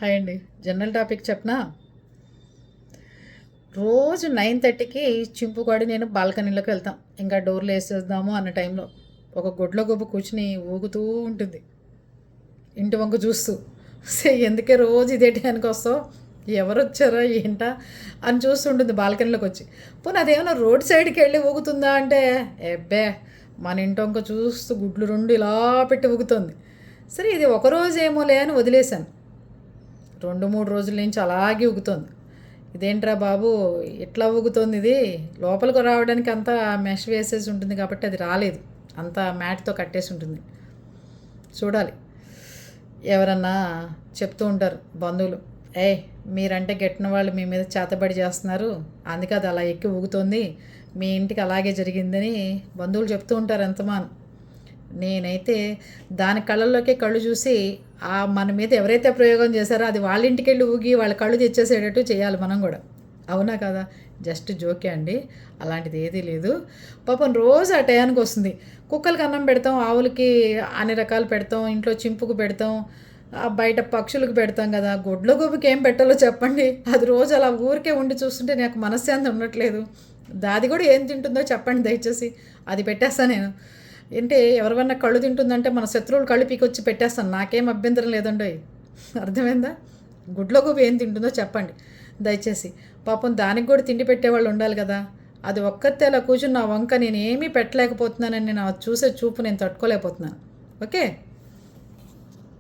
Hi అండి. General topic చెప్పనా? రోజు 9:30కి చింపుగాడి నేను బాల్కనీలోకి వెళ్తాం. ఇంకా డోర్లు వేసేద్దాము అన్న టైంలో ఒక గుడ్ల గుబ్బ కూర్చుని ఊగుతూ ఉంటుంది ఇంటి వంక చూస్తూ. ఎందుకే రోజు ఇదే టైంకి వస్తావు, ఎవరు వచ్చారో ఏంటా అని చూస్తుంటుంది బాల్కనీలోకి వచ్చి. పోనీ అదేమన్నా రోడ్ సైడ్కి వెళ్ళి ఊగుతుందా అంటే ఎబ్బే, మన ఇంటి వంక చూస్తూ గుడ్లు రెండు ఇలా పెట్టి ఊగుతుంది. సరే ఇది ఒకరోజు ఏమోలే అని వదిలేశాను. 2-3 రోజుల నుంచి అలాగే ఊగుతోంది. ఇదేంట్రా బాబు ఇట్లా ఊగుతోంది, ఇది లోపలికి రావడానికి అంతా మెష్ వేసేసి ఉంటుంది కాబట్టి అది రాలేదు, అంతా మ్యాట్తో కట్టేసి ఉంటుంది. చూడాలి. ఎవరన్నా చెప్తూ ఉంటారు బంధువులు, మీరంటే గెట్టిన వాళ్ళు మీ మీద చేతబడి చేస్తున్నారు, అందుకే అది అలా ఎక్కి ఊగుతోంది, మీ ఇంటికి అలాగే జరిగిందని బంధువులు చెప్తూ ఉంటారు ఎంతమాను. నేనైతే దాని కళ్ళల్లోకే కళ్ళు చూసి మన మీద ఎవరైతే ప్రయోగం చేశారో అది వాళ్ళ ఇంటికి వెళ్ళి ఊగి వాళ్ళ కళ్ళు తెచ్చేసేటట్టు చేయాలి మనం కూడా. అవునా కదా? జస్ట్ జోకే అండి, అలాంటిది ఏదీ లేదు. పాపం రోజు ఆ టయానికి వస్తుంది. కుక్కలకి అన్నం పెడతాం, ఆవులకి అన్ని రకాలు పెడతాం, ఇంట్లో చింపుకు పెడతాం, బయట పక్షులకు పెడతాం కదా. గుడ్ల గోపుకి ఏం పెట్టాలో చెప్పండి. అది రోజు అలా ఊరికే ఉండి చూస్తుంటే నాకు మనశ్శాంతి ఉండట్లేదు. దాది కూడా ఏం తింటుందో చెప్పండి దయచేసి, అది పెట్టేస్తాను నేను. ఏంటి ఎవరివన్నా కళ్ళు తింటుందంటే మన శత్రువులు కళ్ళు పీకొచ్చి పెట్టేస్తాను, నాకేం అభ్యంతరం లేదండి. అర్థమైందా? గుడ్ల గోబు ఏం తింటుందో చెప్పండి దయచేసి. పాపం దానికి కూడా తిండి పెట్టేవాళ్ళు ఉండాలి కదా. అది ఒక్కతే అలా కూర్చుని నా వంక నేను ఏమీ పెట్టలేకపోతున్నానని నేను చూసే చూపు నేను తట్టుకోలేకపోతున్నాను. ఓకే.